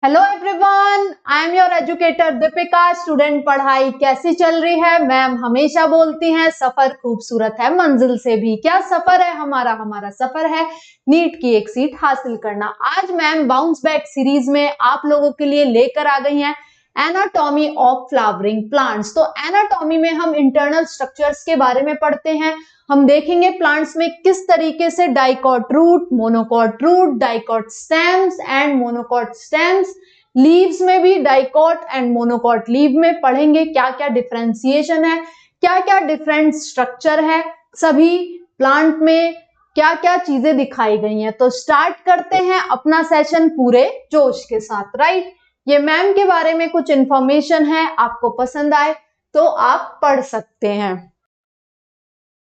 Hello everyone, I am your educator Deepika. Student, पढ़ाई कैसी चल रही है? मैम हमेशा बोलती हैं सफर खूबसूरत है मंजिल से भी। क्या सफर है हमारा सफर है नीट की एक सीट हासिल करना। आज मैम बाउंस बैक सीरीज में आप लोगों के लिए लेकर आ गई हैं एनाटॉमी ऑफ फ्लावरिंग प्लांट्स। तो एनाटॉमी में हम इंटरनल स्ट्रक्चर्स के बारे में पढ़ते हैं। हम देखेंगे प्लांट्स में किस तरीके से dicot root, monocot root, dicot stems and monocot stems, leaves में भी डाइकॉट एंड मोनोकॉट लीव में पढ़ेंगे क्या क्या डिफरेंशिएशन है, क्या क्या डिफरेंट स्ट्रक्चर है, सभी प्लांट में क्या क्या चीजें दिखाई गई हैं। तो स्टार्ट करते हैं अपना सेशन पूरे जोश के साथ। राइट, ये मैम के बारे में कुछ इंफॉर्मेशन है, आपको पसंद आए तो आप पढ़ सकते हैं।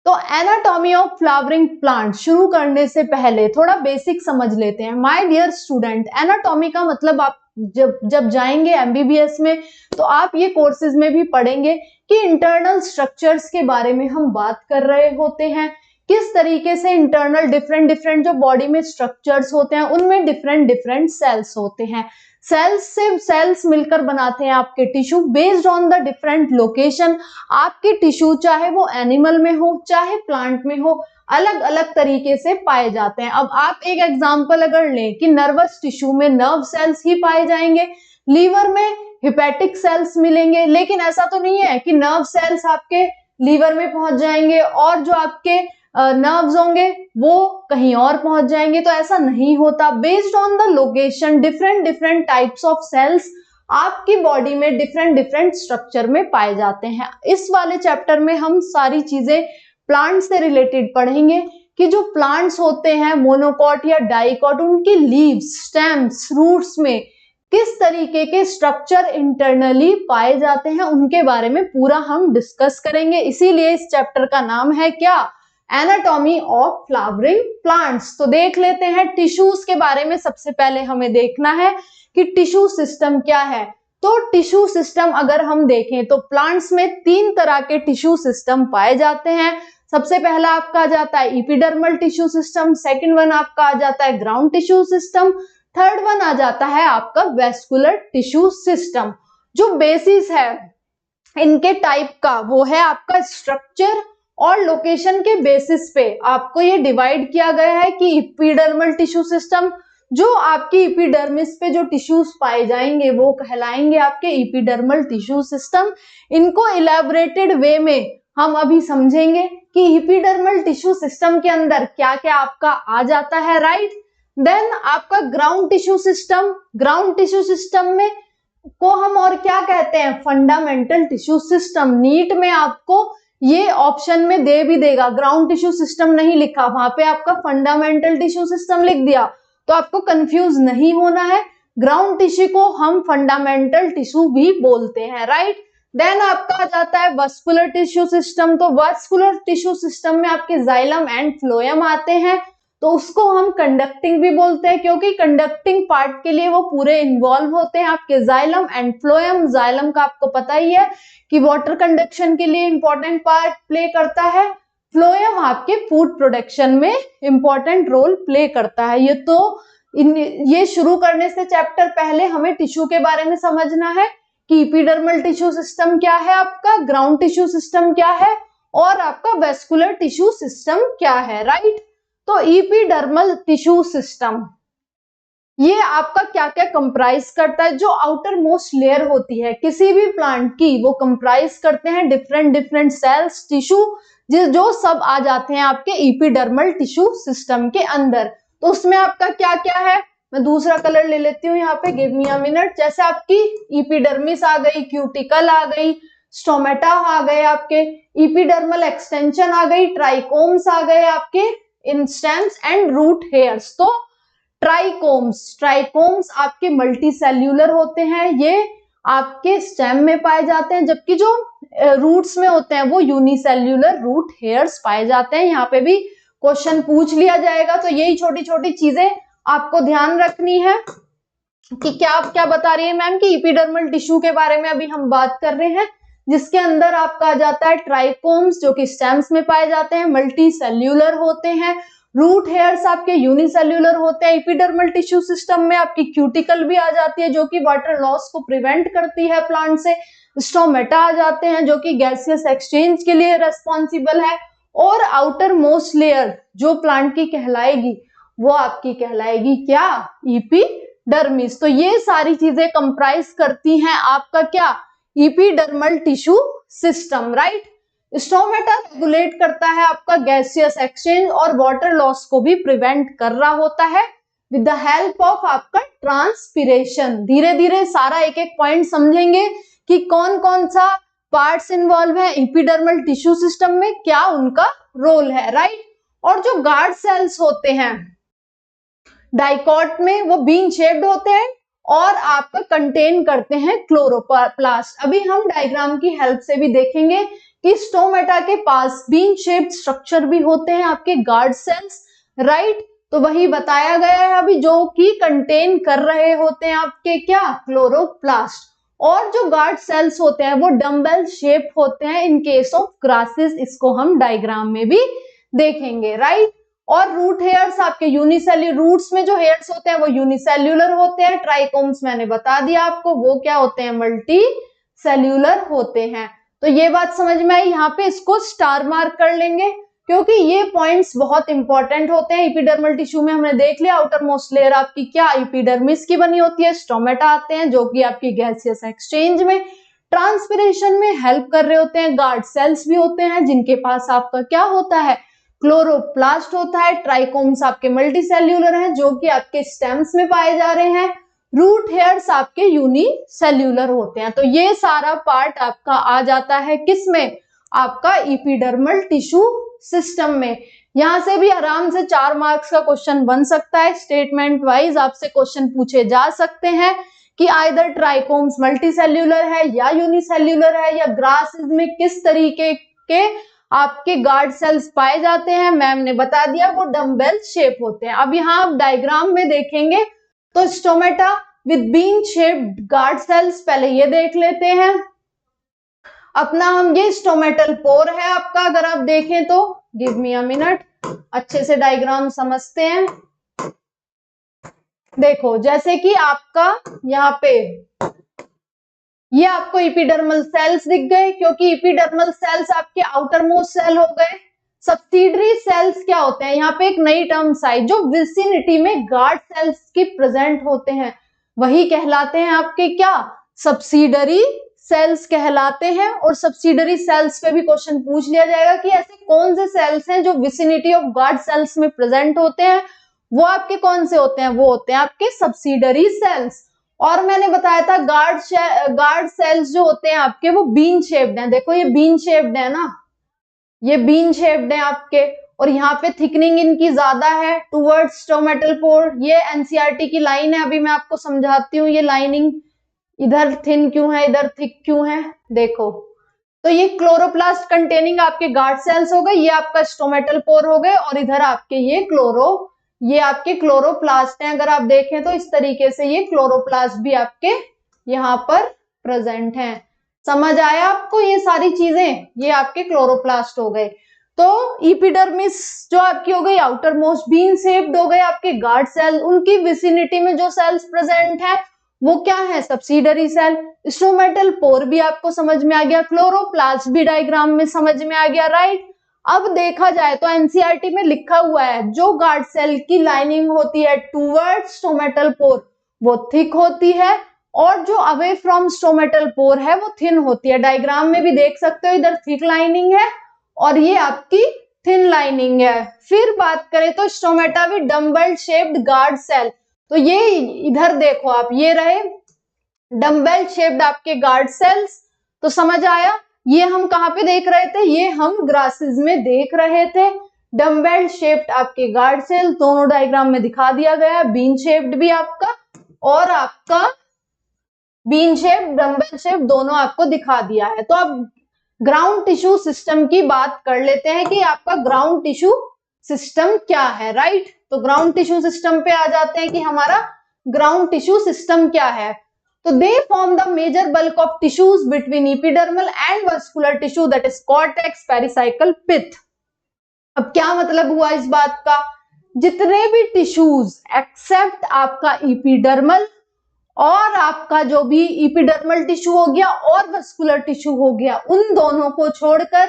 तो एनाटॉमी ऑफ फ्लावरिंग प्लांट शुरू करने से पहले थोड़ा बेसिक समझ लेते हैं। माय डियर स्टूडेंट, एनाटॉमी का मतलब आप जब जाएंगे एमबीबीएस में तो आप ये कोर्सेज में भी पढ़ेंगे कि इंटरनल स्ट्रक्चर्स के बारे में हम बात कर रहे होते हैं। किस तरीके से इंटरनल डिफरेंट जो बॉडी में स्ट्रक्चर्स होते हैं उनमें डिफरेंट सेल्स होते हैं। सेल्स से सेल्स मिलकर बनाते हैं आपके tissue based on the different location. आपके टिश्यू चाहे वो एनिमल में हो चाहे प्लांट में हो, अलग अलग तरीके से पाए जाते हैं। अब आप एक एग्जांपल अगर लें कि नर्वस टिश्यू में नर्व सेल्स ही पाए जाएंगे, लीवर में हिपैटिक सेल्स मिलेंगे, लेकिन ऐसा तो नहीं है कि नर्व सेल्स आपके लीवर में पहुंच जाएंगे और जो आपके नर्व्स होंगे वो कहीं और पहुंच जाएंगे। तो ऐसा नहीं होता। Based on the location different types of cells आपकी बॉडी में डिफरेंट स्ट्रक्चर में पाए जाते हैं। इस वाले चैप्टर में हम सारी चीजें प्लांट से रिलेटेड पढ़ेंगे कि जो प्लांट्स होते हैं मोनोकॉट या डाइकॉट, उनकी लीव्स, स्टेम्स, रूट्स में किस तरीके के स्ट्रक्चर इंटरनली पाए जाते हैं उनके बारे में पूरा हम डिस्कस करेंगे। इसीलिए इस चैप्टर का नाम है क्या? Anatomy of flowering plants. तो देख लेते हैं टिश्यूज के बारे में। सबसे पहले हमें देखना है कि टिश्यू सिस्टम क्या है। तो टिश्यू सिस्टम अगर हम देखें तो प्लांट्स में 3 तरह के टिश्यू सिस्टम पाए जाते हैं। सबसे पहला आपका आ जाता है epidermal tissue system, second one आपका आ जाता है ground tissue system, third one आ जाता है आपका वेस्कुलर टिश्यू सिस्टम। जो बेसिस है इनके टाइप का वो है आपका स्ट्रक्चर और लोकेशन के बेसिस पे आपको ये डिवाइड किया गया है कि इपिडर्मल टिश्यू सिस्टम, जो आपकी इपिडर्मिस पे जो टिश्यूज पाए जाएंगे वो कहलाएंगे आपके इपिडर्मल टिश्यू सिस्टम। इनको इलैबोरेटेड वे में हम अभी समझेंगे कि इपिडर्मल टिश्यू सिस्टम के अंदर क्या क्या आपका आ जाता है। राइट, देन आपका ground tissue system. Ground tissue system में को हम और क्या कहते हैं? Fundamental tissue system. नीट में आपको ये ऑप्शन में दे भी देगा, ग्राउंड टिश्यू सिस्टम नहीं लिखा, वहां पे आपका फंडामेंटल टिश्यू सिस्टम लिख दिया, तो आपको कंफ्यूज नहीं होना है। ग्राउंड टिश्यू को हम फंडामेंटल टिश्यू भी बोलते हैं। राइट, देन आपका आ जाता है वस्कुलर टिश्यू सिस्टम। तो वस्कुलर टिश्यू सिस्टम में आपके जाइलम एंड फ्लोएम आते हैं, तो उसको हम कंडक्टिंग भी बोलते हैं क्योंकि कंडक्टिंग पार्ट के लिए वो पूरे इन्वॉल्व होते हैं आपके जाइलम एंड फ्लोएम। जाइलम का आपको पता ही है कि वाटर कंडक्शन के लिए इंपॉर्टेंट पार्ट प्ले करता है। फ्लोएम आपके फूड प्रोडक्शन में इंपॉर्टेंट रोल प्ले करता है। ये शुरू करने से चैप्टर पहले हमें टिश्यू के बारे में समझना है कि इपिडर्मल टिश्यू सिस्टम क्या है आपका, ग्राउंड टिश्यू सिस्टम क्या है और आपका वेस्कुलर टिश्यू सिस्टम क्या है। राइट, तो इपिडर्मल टिश्यू सिस्टम ये आपका क्या क्या कंप्राइज करता है? जो आउटर मोस्ट लेयर होती है किसी भी प्लांट की वो कंप्राइज करते हैं डिफरेंट सेल्स, टिश्यू, जो सब आ जाते हैं आपके इपिडर्मल टिश्यू सिस्टम के अंदर। तो उसमें आपका क्या क्या है? मैं दूसरा कलर ले लेती हूँ यहाँ पे, गिव मी अ मिनट। जैसे आपकी इपिडर्मिस आ गई, क्यूटिकल आ गई, स्टोमेटा आ गए, आपके इपिडर्मल एक्सटेंशन आ गई, ट्राइकोम्स आ गए आपके इन स्टेम्स एंड रूट हेयर्स। तो ट्राइकोम्स आपके मल्टी सेल्यूलर होते हैं, ये आपके स्टेम में पाए जाते हैं, जबकि जो रूट्स में होते हैं वो यूनिसेल्यूलर रूट हेयर्स पाए जाते हैं। यहाँ पे भी क्वेश्चन पूछ लिया जाएगा, तो यही छोटी छोटी चीजें आपको ध्यान रखनी है कि क्या बता रही है मैम कि इपिडर्मल टिश्यू के बारे में अभी हम बात कर रहे हैं, जिसके अंदर आपका आ जाता है ट्राइकोम्स जो कि स्टेम्स में पाए जाते हैं, मल्टी सेल्यूलर होते हैं, रूट हेयर्स आपके यूनिसेल्यूलर होते हैं। एपिडर्मल टिश्यू सिस्टम में आपकी क्यूटिकल भी आ जाती है जो कि वाटर लॉस को प्रिवेंट करती है प्लांट से। स्टोमेटा आ जाते हैं जो कि गैसियस एक्सचेंज के लिए रेस्पॉन्सिबल है। और आउटर मोस्ट लेयर जो प्लांट की कहलाएगी वो आपकी कहलाएगी क्या, एपिडर्मिस। तो ये सारी चीजें कंप्राइज करती हैं आपका क्या, epidermal tissue system, right. Stomata regulate करता है आपका गैसियस एक्सचेंज और वाटर लॉस को भी प्रिवेंट कर रहा होता है विद द हेल्प ऑफ आपका ट्रांसपिरेशन। धीरे धीरे सारा एक एक पॉइंट समझेंगे कि कौन कौन सा पार्ट्स इन्वॉल्व है एपिडर्मल टिश्यू सिस्टम में, क्या उनका रोल है, राइट। और जो गार्ड सेल्स होते हैं डाइकॉट में वो बीन शेप्ड होते हैं और आपका कंटेन करते हैं क्लोरोप्लास्ट। अभी हम डायग्राम की हेल्प से भी देखेंगे कि स्टोमेटा के पास बीन शेप्ड स्ट्रक्चर भी होते हैं आपके गार्ड सेल्स, राइट। तो वही बताया गया है अभी, जो कि कंटेन कर रहे होते हैं आपके क्या, क्लोरोप्लास्ट। और जो गार्ड सेल्स होते हैं वो डम्बेल शेप होते हैं इन केस ऑफ ग्रासेस, इसको हम डायग्राम में भी देखेंगे, राइट। और रूट हेयर्स आपके यूनिसेल्यूलर, रूट्स में जो हेयर्स होते हैं वो यूनिसेल्यूलर होते हैं। ट्राइकोम्स मैंने बता दिया आपको, वो क्या होते हैं, मल्टी सेल्यूलर होते हैं। तो ये बात समझ में आई। यहाँ पे इसको स्टार मार्क कर लेंगे क्योंकि ये पॉइंट्स बहुत इंपॉर्टेंट होते हैं। एपिडर्मल टिश्यू में हमने देख लिया आउटर मोस्ट लेयर आपकी क्या, एपिडर्मिस की बनी होती है। स्टोमेटा आते हैं जो कि आपकी गैसियस एक्सचेंज में, ट्रांसपिरेशन में हेल्प कर रहे होते हैं। गार्ड सेल्स भी होते हैं जिनके पास आपका क्या होता है, क्लोरोप्लास्ट होता है। ट्राइकोम्स आपके मल्टीसेल्यूलर हैं जो कि आपके स्टेम्स में पाए जा रहे हैं। रूट हेयर्स आपके यूनिसेल्यूलर होते हैं। तो ये सारा पार्ट आपका आ जाता है किसमें, आपका एपिडर्मल टिश्यू सिस्टम में। यहां से भी आराम से 4 मार्क्स का क्वेश्चन बन सकता है। स्टेटमेंट वाइज आपसे क्वेश्चन पूछे जा सकते हैं कि आइदर ट्राइकोम्स मल्टीसेल्यूलर है या यूनिसेल्यूलर है, या ग्रासेस में किस तरीके के आपके गार्ड सेल्स पाए जाते हैं। मैम ने बता दिया वो डम्बेल शेप होते हैं। अब यहाँ आप डायग्राम में देखेंगे तो stomata with bean shaped guard cells, पहले ये देख लेते हैं अपना हम। ये स्टोमेटल पोर है आपका, अगर आप देखें तो गिव मी अ मिनट, अच्छे से डायग्राम समझते हैं। देखो जैसे कि आपका यहाँ पे ये आपको एपिडर्मल सेल्स दिख गए क्योंकि एपिडर्मल सेल्स आपके आउटर मोस्ट सेल हो गए। सब्सिडरी सेल्स क्या होते हैं, यहाँ पे एक नई टर्म्स आई, जो विसिनिटी में गार्ड सेल्स की प्रेजेंट होते हैं वही कहलाते हैं आपके क्या, सब्सिडरी सेल्स कहलाते हैं। और सब्सिडरी सेल्स पे भी क्वेश्चन पूछ लिया जाएगा कि ऐसे कौन से सेल्स हैं जो विसिनिटी ऑफ गार्ड सेल्स में प्रेजेंट होते हैं, वो आपके कौन से होते हैं, वो होते हैं आपके सब्सिडरी सेल्स। और मैंने बताया था गार्ड सेल्स जो होते हैं आपके वो बीन शेप्ड हैं। देखो ये बीन शेप्ड है ना, ये बीन शेप्ड है आपके, और यहाँ पे थिकनिंग इनकी ज्यादा है टुवर्ड्स स्टोमेटल पोर। ये एनसीईआरटी की लाइन है, अभी मैं आपको समझाती हूँ ये लाइनिंग इधर थिन क्यों है, इधर थिक क्यों है। देखो तो ये क्लोरोप्लास्ट कंटेनिंग आपके गार्ड सेल्स हो गए, ये आपका स्टोमेटल पोर हो गए, और इधर आपके ये आपके क्लोरोप्लास्ट हैं। अगर आप देखें तो इस तरीके से ये क्लोरोप्लास्ट भी आपके यहाँ पर प्रेजेंट हैं। समझ आया आपको ये सारी चीजें, ये आपके क्लोरोप्लास्ट हो गए। तो एपिडर्मिस जो आपकी हो गई आउटर मोस्ट बीन शेप्ड हो गए आपके गार्ड सेल, उनकी विसिनिटी में जो सेल्स प्रेजेंट है वो क्या है, सब्सिडरी सेल। स्टोमेटल पोर भी आपको समझ में आ गया, क्लोरोप्लास्ट भी डायग्राम में समझ में आ गया, राइट। अब देखा जाए तो एनसीईआरटी में लिखा हुआ है जो गार्ड सेल की लाइनिंग होती है टुवर्ड्स स्टोमेटल पोर वो थिक होती है, और जो अवे फ्रॉम स्टोमेटल पोर है वो थिन होती है। डायग्राम में भी देख सकते हो इधर थिक लाइनिंग है और ये आपकी थिन लाइनिंग है। फिर बात करें तो stomata with dumbbell shaped guard cell, तो ये इधर देखो आप, ये रहे डम्बल शेप्ड आपके गार्ड सेल्स। तो समझ आया, ये हम कहाँ पे देख रहे थे, ये हम ग्रासेस में देख रहे थे। डम्बल शेप्ड आपके गार्ड सेल दोनों डायग्राम में दिखा दिया गया, बीन शेप्ड भी आपका और आपका बीन शेप डम्बल शेप दोनों आपको दिखा दिया है। तो अब ग्राउंड टिश्यू सिस्टम की बात कर लेते हैं कि आपका ग्राउंड टिश्यू सिस्टम क्या है, राइट। तो ग्राउंड टिश्यू सिस्टम पे आ जाते हैं कि हमारा ग्राउंड टिश्यू सिस्टम क्या है। तो they form the major bulk of tissues between epidermal and vascular tissue that is cortex pericycle pith. अब क्या मतलब हुआ इस बात का, जितने भी टिश्यूज एक्सेप्ट आपका इपिडर्मल और आपका जो भी इपिडर्मल टिश्यू हो गया और वस्कुलर टिश्यू हो गया, उन दोनों को छोड़कर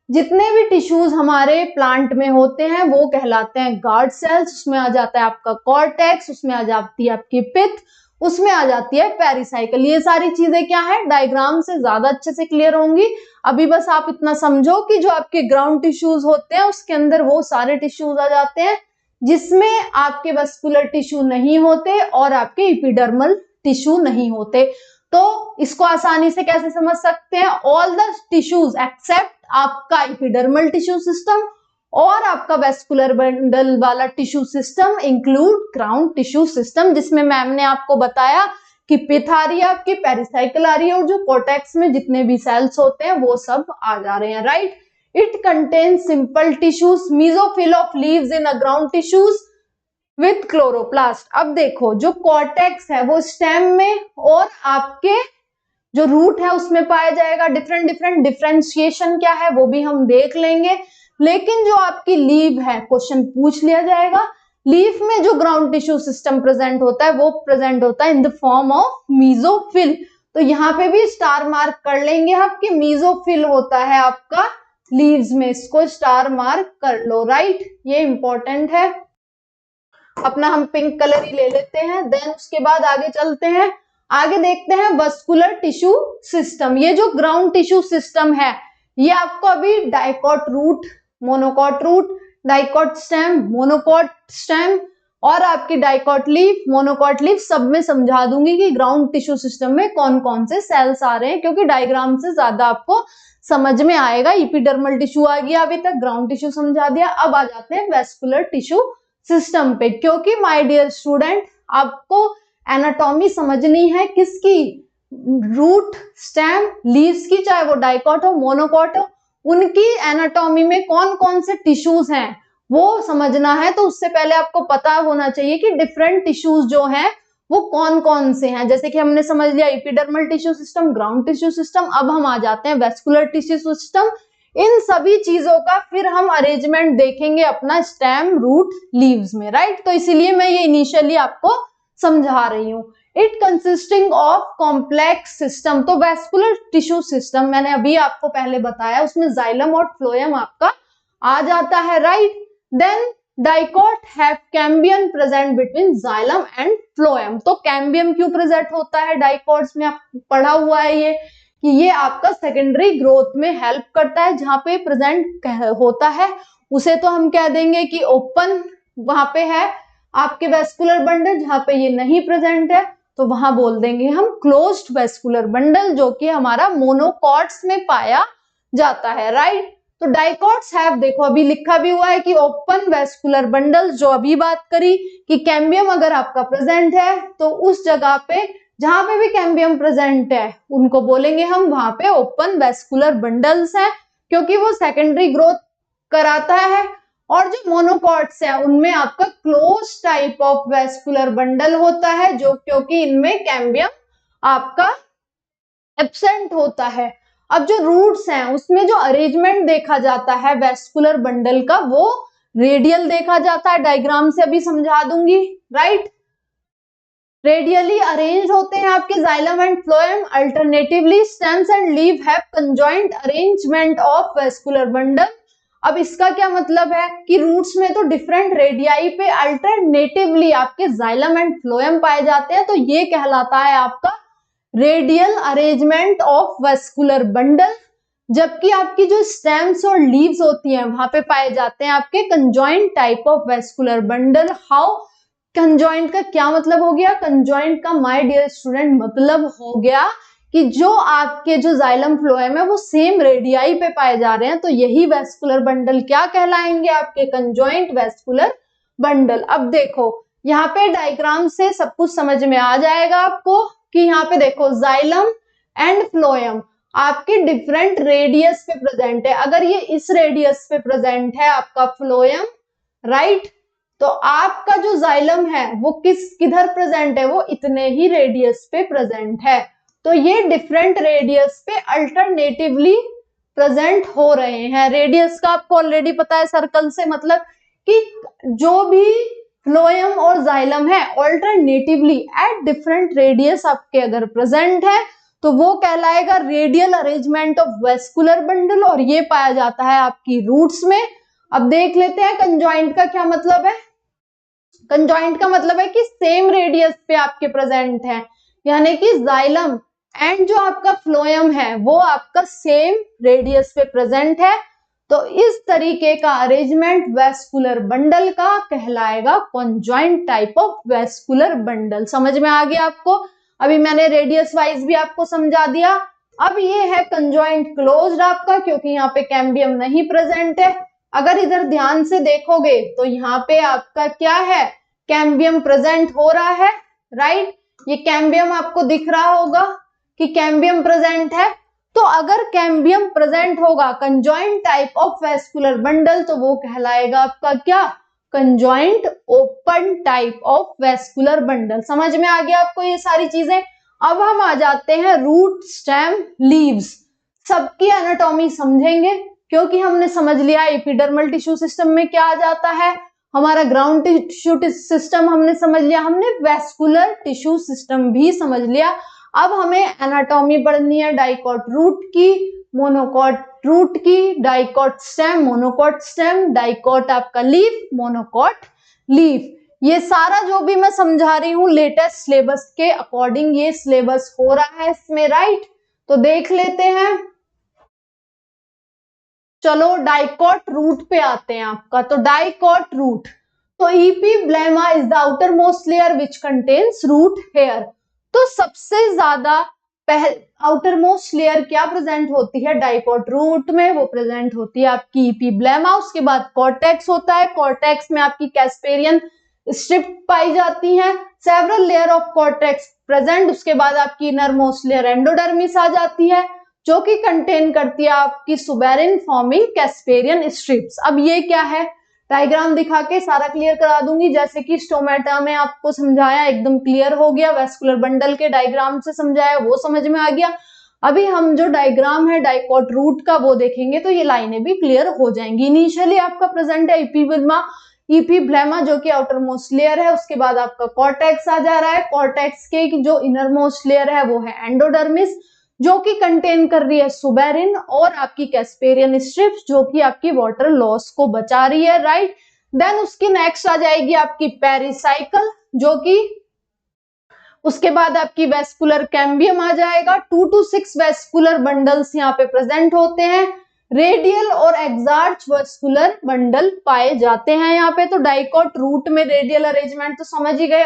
जितने भी टिश्यूज हमारे प्लांट में होते हैं वो कहलाते हैं गार्ड सेल्स। उसमें आ जाता है आपका कॉर्टेक्स, उसमें आ जाती है आपकी पिथ, उसमें आ जाती है पेरिसाइकल। ये सारी चीजें क्या है, डायग्राम से ज्यादा अच्छे से क्लियर होंगी। अभी बस आप इतना समझो कि जो आपके ग्राउंड टिश्यूज होते हैं उसके अंदर वो सारे टिश्यूज आ जाते हैं जिसमें आपके वस्कुलर टिश्यू नहीं होते और आपके इपिडर्मल टिश्यू नहीं होते। तो इसको आसानी से कैसे समझ सकते हैं, ऑल द टिश्यूज एक्सेप्ट आपका इपिडर्मल टिश्यू सिस्टम और आपका वेस्कुलर बंडल वाला tissue system include ground tissue system, जिसमें मैम ने आपको बताया कि पिथ आ रही है, आपकी पेरिसाइकल आ रही है और जो कॉर्टेक्स में जितने भी सेल्स होते हैं वो सब आ जा रहे हैं, right. It contains simple tissues, mesophyll of leaves in a ground tissues with chloroplast. अब देखो जो कॉर्टेक्स है वो स्टेम में और आपके जो रूट है उसमें पाया जाएगा। डिफरेंट डिफरेंशिएशन क्या है वो भी हम देख लेंगे, लेकिन जो आपकी लीव है क्वेश्चन पूछ लिया जाएगा, लीफ में जो ग्राउंड टिश्यू सिस्टम प्रेजेंट होता है वो प्रेजेंट होता है in the form of mesophyll. तो यहाँ पे भी स्टार मार्क कर लेंगे हम कि मेसोफिल होता है आपका लीव्स में, इसको स्टार मार्क कर लो, राइट। ये इंपॉर्टेंट है। अपना हम पिंक कलर ही ले लेते हैं। देन उसके बाद आगे चलते हैं, आगे देखते हैं वस्कुलर टिश्यू सिस्टम। ये जो ग्राउंड टिश्यू सिस्टम है ये आपको अभी dicot root, monocot root, dicot stem, monocot stem और आपकी डाइकॉट लीफ, मोनोकॉट लीफ सब में समझा दूंगी कि ग्राउंड टिश्यू सिस्टम में कौन कौन से सेल्स आ रहे हैं, क्योंकि डायग्राम से ज्यादा आपको समझ में आएगा। इपिडर्मल टिश्यू आ गया, अभी तक ग्राउंड टिश्यू समझा दिया। अब आ जाते हैं वेस्कुलर टिश्यू सिस्टम पे, क्योंकि माय डियर स्टूडेंट आपको एनाटॉमी समझनी है किसकी, रूट, स्टेम, लीव्स की, चाहे वो डाइकॉट हो, मोनोकॉट हो, उनकी एनाटॉमी में कौन कौन से टिश्यूज हैं वो समझना है। तो उससे पहले आपको पता होना चाहिए कि डिफरेंट टिश्यूज जो हैं वो कौन कौन से हैं। जैसे कि हमने समझ लिया epidermal tissue system, ground tissue system, अब हम आ जाते हैं वेस्कुलर टिश्यू सिस्टम। इन सभी चीजों का फिर हम अरेंजमेंट देखेंगे अपना स्टेम, रूट, लीव्स में, राइट। तो इसीलिए मैं ये इनिशियली आपको समझा रही हूँ। It consisting of complex system. तो वेस्कुलर टिश्यू सिस्टम मैंने अभी आपको पहले बताया, उसमें जाइलम और फ्लोएम आपका आ जाता है, right. Then dicot have cambium present between xylem and phloem. तो कैम्बियम क्यों प्रेजेंट होता है डाइकॉट्स में, आप पढ़ा हुआ है ये कि ये आपका सेकेंडरी ग्रोथ में हेल्प करता है। जहां पे प्रेजेंट होता है उसे तो हम कह देंगे कि ओपन वहां पे है आपके वेस्कुलर बंडल, जहां पे ये नहीं प्रेजेंट है तो वहां बोल देंगे हम क्लोज्ड वेस्कुलर बंडल, जो कि हमारा मोनोकॉट्स में पाया जाता है, राइट। तो डाइकॉट्स हैव, देखो अभी लिखा भी हुआ है कि ओपन वेस्कुलर बंडल्स, जो अभी बात करी कि कैम्बियम अगर आपका प्रेजेंट है तो उस जगह पे जहां पे भी कैम्बियम प्रेजेंट है उनको बोलेंगे हम वहां पे ओपन वेस्कुलर बंडल्स हैं, क्योंकि वो सेकेंडरी ग्रोथ कराता है। और जो मोनोकॉट्स है उनमें आपका close type of vascular bundle होता है, जो क्योंकि इनमें कैम्बियम आपका एब्सेंट होता है। अब जो रूट्स हैं उसमें जो अरेंजमेंट देखा जाता है वेस्कुलर बंडल का वो रेडियल देखा जाता है, डायग्राम से अभी समझा दूंगी, राइट। रेडियली अरेंज होते हैं आपके xylem and phloem. Alternatively stems and leave have conjoint arrangement of vascular bundle. अब इसका क्या मतलब है कि रूट्स में तो डिफरेंट रेडियाई पे अल्टरनेटिवली आपके जाइलम एंड फ्लोएम पाए जाते हैं, तो ये कहलाता है आपका radial arrangement of vascular bundle. जबकि आपकी जो स्टेम्स और लीव्स होती हैं वहां पे पाए जाते हैं आपके conjoint type of vascular bundle. How, conjoint का क्या मतलब हो गया, कंजॉइंट का माय डियर स्टूडेंट मतलब हो गया कि जो आपके जो जाइलम फ्लोएम है वो सेम रेडियाई पे पाए जा रहे हैं, तो यही वेस्कुलर बंडल क्या कहलाएंगे, आपके कंजॉइंट वेस्कुलर बंडल। अब देखो यहाँ पे डायग्राम से सब कुछ समझ में आ जाएगा आपको कि यहाँ पे देखो जाइलम एंड फ्लोएम आपके डिफरेंट रेडियस पे प्रेजेंट है। अगर ये इस रेडियस पे प्रेजेंट है आपका फ्लोएम, राइट, तो आपका जो जाइलम है वो किधर प्रेजेंट है, वो इतने ही रेडियस पे प्रेजेंट है। तो ये डिफरेंट रेडियस पे अल्टरनेटिवली प्रेजेंट हो रहे हैं। रेडियस का आपको ऑलरेडी पता है, सर्कल से मतलब कि जो भी फ्लोएम और जाइलम है ऑल्टरनेटिवली एट डिफरेंट रेडियस आपके अगर प्रेजेंट है तो वो कहलाएगा radial arrangement of vascular bundle, और ये पाया जाता है आपकी रूट्स में। अब देख लेते हैं कंजॉइंट का क्या मतलब है। कंजॉइंट का मतलब है कि सेम रेडियस पे आपके प्रेजेंट है, यानी कि जाइलम एंड जो आपका फ्लोएम है वो आपका सेम रेडियस पे प्रेजेंट है, तो इस तरीके का अरेंजमेंट वेस्कुलर बंडल का कहलाएगा conjoint type of vascular bundle. समझ में आ गया आपको? अभी मैंने रेडियस वाइज भी आपको समझा दिया। अब ये है कंजॉइंट क्लोज्ड आपका, क्योंकि यहाँ पे कैम्बियम नहीं प्रेजेंट है। अगर इधर ध्यान से देखोगे तो यहाँ पे आपका क्या है, कैम्बियम प्रेजेंट हो रहा है, राइट। ये कैम्बियम आपको दिख रहा होगा कि कैम्बियम प्रेजेंट है। तो अगर कैम्बियम प्रेजेंट होगा conjoint type of vascular bundle तो वो कहलाएगा आपका क्या, conjoint open type of vascular bundle. समझ में आ गया आपको ये सारी चीजें। अब हम आ जाते हैं रूट, स्टेम, लीव्स, सबकी एनाटॉमी समझेंगे, क्योंकि हमने समझ लिया एपिडर्मल टिश्यू सिस्टम में क्या आ जाता है, हमारा ग्राउंड टिश्यू सिस्टम हमने समझ लिया, हमने वेस्कुलर टिश्यू सिस्टम भी समझ लिया। अब हमें एनाटॉमी पढ़नी है डाइकॉट रूट की, मोनोकॉट रूट की, dicot stem, monocot stem, dicot आपका लीफ, मोनोकॉट लीफ। ये सारा जो भी मैं समझा रही हूँ लेटेस्ट सिलेबस के अकॉर्डिंग ये सिलेबस हो रहा है इसमें, राइट। तो देख लेते हैं। चलो डाइकॉट रूट पे आते हैं आपका। तो डाइकॉट रूट, तो epiblema is the outer most layer which contains root hair. तो सबसे ज्यादा आउटर मोस्ट लेयर क्या प्रेजेंट होती है डाइकॉट रूट में, वो प्रेजेंट होती है आपकी इपीब्लेमा। उसके बाद कॉर्टेक्स होता है, कॉर्टेक्स में आपकी कैस्पेरियन स्ट्रिप पाई जाती है, several layer of cortex present. उसके बाद आपकी इनर मोस्ट लेयर एंडोडर्मिस आ जाती है, जो कि कंटेन करती है आपकी सुबेरिन फॉर्मिंग कैस्पेरियन स्ट्रिप्स। अब ये क्या है, डायग्राम दिखा के सारा क्लियर करा दूंगी, जैसे कि स्टोमेटा में आपको समझाया, एकदम क्लियर हो गया, वेस्कुलर बंडल के डायग्राम से समझाया वो समझ में आ गया। अभी हम जो डायग्राम है डाइकॉट रूट का वो देखेंगे तो ये लाइनें भी क्लियर हो जाएंगी। इनिशियली आपका प्रेजेंट है इपीब्लेमा जो कि आउटर मोस्ट लेयर है, उसके बाद आपका कॉर्टेक्स आ जा रहा है, कॉर्टेक्स के जो इनर मोस्ट लेयर है वो है एंडोडर्मिस जो कि कंटेन कर रही है सुबेरिन और आपकी कैस्पेरियन स्ट्रिप्स जो कि आपकी वाटर लॉस को बचा रही है, राइट। देन उसकी नेक्स्ट आ जाएगी आपकी पेरिसाइकल, जो कि उसके बाद आपकी वेस्कुलर कैम्बियम आ जाएगा। 2 to 6 वेस्कुलर बंडल्स यहाँ पे प्रेजेंट होते हैं, रेडियल और एक्सार्च वेस्कुलर बंडल पाए जाते हैं यहाँ पे। तो डाइकॉट रूट में रेडियल अरेंजमेंट तो समझ ही गए,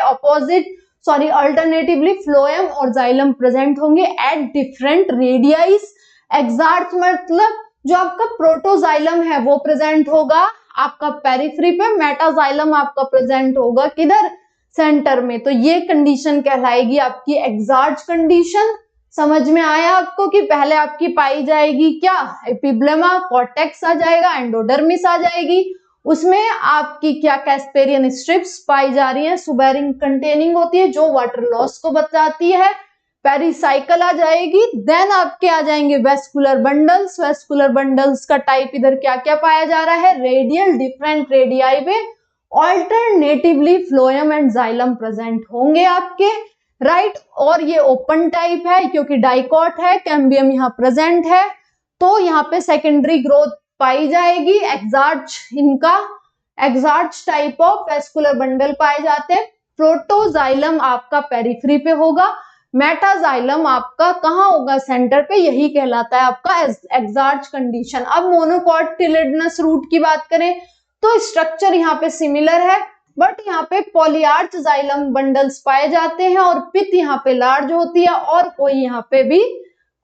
अल्टरनेटिवली फ्लोएम और जाइलम प्रेजेंट होंगे एट डिफरेंट रेडियाइस। एक्सार्च मतलब जो आपका प्रोटोजाइलम है वो प्रेजेंट होगा आपका पेरिफेरी पे, मेटाजाइलम आपका प्रेजेंट होगा किधर, सेंटर में। तो ये कंडीशन कहलाएगी आपकी एक्सार्च कंडीशन। समझ में आया आपको कि पहले आपकी पाई जाएगी क्या, एपिब्लेमा, कॉर्टेक्स आ जाएगा, एंडोडर्मिस आ जाएगी, उसमें आपकी क्या कैस्पेरियन स्ट्रिप्स पाई जा रही हैं, सुबेरिन कंटेनिंग होती है जो वाटर लॉस को बचाती है, पेरिसाइकल आ जाएगी। देन आपके आ जाएंगे वेस्कुलर बंडल्स। वेस्कुलर बंडल्स का टाइप इधर क्या क्या पाया जा रहा है, रेडियल डिफरेंट रेडियाई पे alternatively phloem and xylem present होंगे आपके, राइट। और ये ओपन टाइप है क्योंकि डाइकॉट है, कैम्बियम यहाँ प्रेजेंट है, तो यहाँ पे सेकेंडरी ग्रोथ पाई जाएगी। Exarch type of vascular bundle पाए जाते हैं। प्रोटोजाइलम आपका पेरिफेरी पे होगा, मेटाजाइलम आपका कहाँ होगा, सेंटर पे, यही कहलाता है आपका एक्सार्च कंडीशन। अब मोनोकॉटिलिडनस रूट की बात करें तो स्ट्रक्चर यहाँ पे सिमिलर है, बट यहाँ पे पॉलीआर्च जाइलम बंडल्स पाए जाते हैं और पिथ यहाँ पे लार्ज होती है और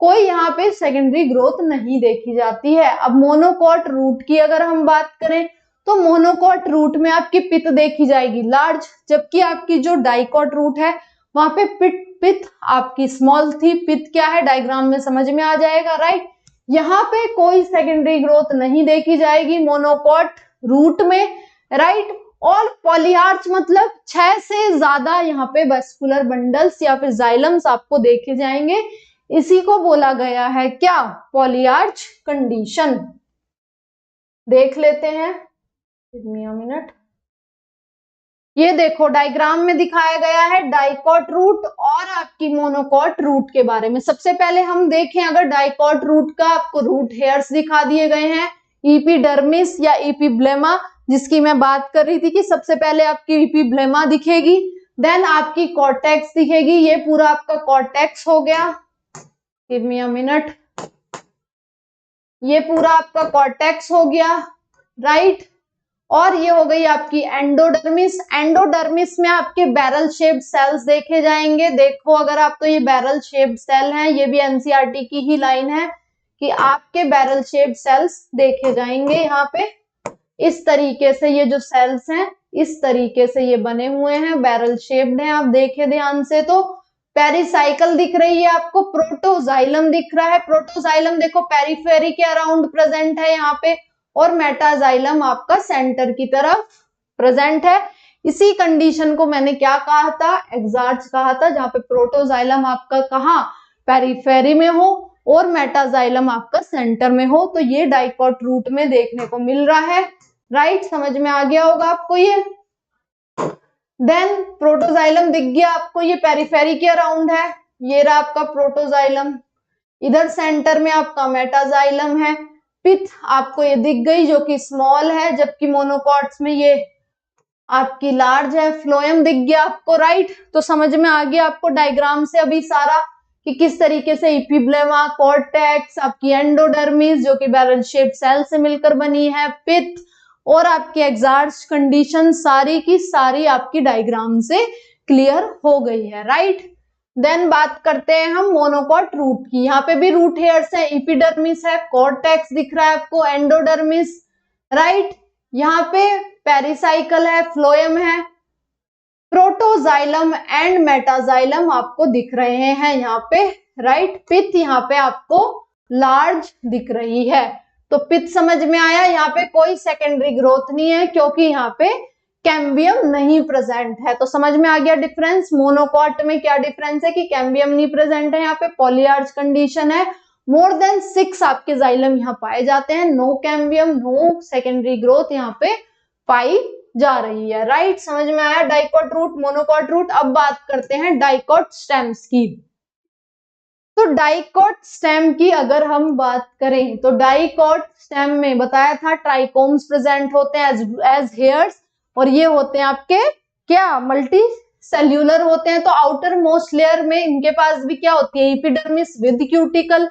कोई यहाँ पे सेकेंडरी ग्रोथ नहीं देखी जाती है। अब मोनोकॉट रूट की अगर हम बात करें तो मोनोकॉट रूट में आपकी पिथ देखी जाएगी लार्ज, जबकि आपकी जो डाइकॉट रूट है वहां पे पिथ आपकी स्मॉल थी। पिथ क्या है डायग्राम में समझ में आ जाएगा, राइट। यहाँ पे कोई सेकेंडरी ग्रोथ नहीं देखी जाएगी मोनोकॉट रूट में, राइट। और पॉलीआर्च मतलब 6 से ज्यादा यहाँ पे वेस्कुलर बंडल्स या फिर जाइलम्स आपको देखे जाएंगे, इसी को बोला गया है क्या, पॉलीआर्च कंडीशन। देख लेते हैं गिव मी अ मिनट। ये देखो डायग्राम में दिखाया गया है डाइकॉट रूट और आपकी मोनोकॉट रूट के बारे में। सबसे पहले हम देखें, अगर डाइकॉट रूट का आपको रूट हेयर्स दिखा दिए गए हैं, इपीडर्मिस या इपीब्लेमा, जिसकी मैं बात कर रही थी कि सबसे पहले आपकी इपीब्लेमा दिखेगी, देन आपकी कॉर्टेक्स दिखेगी। ये पूरा आपका कॉर्टेक्स हो गया। Give me a minute. ये पूरा आपका कॉर्टेक्स हो गया, राइट। और ये हो गई आपकी एंडोडर्मिस। एंडोडर्मिस में आपके बैरल शेप्ड सेल्स देखे जाएंगे। देखो अगर आप, तो ये बैरल शेप्ड सेल हैं, ये भी एनसीईआरटी की ही लाइन है कि आपके बैरल शेप्ड सेल्स देखे जाएंगे। यहाँ पे इस तरीके से ये जो सेल्स हैं, इस तरीके से ये बने हुए हैं, बैरल शेप्ड हैं। आप देखे ध्यान से तो पेरिसाइकल दिख रही है आपको, प्रोटोजाइलम दिख रहा है। प्रोटोजाइलम देखो पेरिफेरी के अराउंड प्रेजेंट है यहाँ पे, और मेटाजाइलम आपका सेंटर की तरफ प्रेजेंट है। इसी कंडीशन को मैंने क्या कहा था, एक्सार्च कहा था, जहां पे प्रोटोजाइलम आपका कहाँ, पेरिफेरी में हो और मेटाजाइलम आपका सेंटर में हो। तो ये डाइकॉट रूट में देखने को मिल रहा है, राइट। समझ में आ गया होगा आपको ये। देन प्रोटोजाइलम दिख गया आपको, ये पेरिफेरी के अराउंड है, ये रहा आपका प्रोटोजाइलम। इधर सेंटर में आपका मेटाजाइलम है। पिथ आपको ये दिख गई जो कि स्मॉल है, जबकि मोनोकॉट्स में ये आपकी लार्ज है। फ्लोएम दिख गया आपको, राइट। तो समझ में आ गया आपको डायग्राम से अभी सारा कि किस तरीके से इपीब्लेमा, कॉर्टेक्स, आपकी एंडोडर्मिस जो कि बैरल शेप्ड सेल से मिलकर बनी है, पिथ और आपकी एक्सार्च कंडीशन सारी की सारी आपकी डायग्राम से क्लियर हो गई है, राइट। देन बात करते हैं हम मोनोकॉट रूट की। यहाँ पे भी रूट हेयर्स है, इपीडर्मिस है, कॉर्टेक्स दिख रहा है आपको, एंडोडर्मिस, राइट। यहाँ पे पेरिसाइकल है, फ्लोएम है, प्रोटोजाइलम एंड मेटाजाइलम आपको दिख रहे हैं यहाँ पे, राइट। पिथ यहाँ पे आपको लार्ज दिख रही है। तो पिथ समझ में आया। यहाँ पे कोई सेकेंडरी ग्रोथ नहीं है क्योंकि यहाँ पे कैम्बियम नहीं प्रेजेंट है। तो समझ में आ गया डिफरेंस। मोनोकॉट में क्या डिफरेंस है कि कैम्बियम नहीं प्रेजेंट है, यहाँ पे पॉलीआर्च कंडीशन है। मोर देन 6 आपके जाइलम यहाँ पाए जाते हैं। No cambium, no secondary growth यहाँ पे पाई जा रही है, राइट। समझ में आया डाइकॉट रूट, मोनोकॉट रूट। अब बात करते हैं डाइकॉट स्टेम्स की। तो डाइकॉट स्टेम की अगर हम बात करें तो डाइकॉट स्टेम में बताया था ट्राइकोम्स प्रेजेंट होते हैं एज हेयर्स, और ये होते हैं आपके क्या, मल्टी सेल्यूलर होते हैं। तो आउटर मोस्ट लेयर में इनके पास भी क्या होती है, एपिडर्मिस विद क्यूटिकल,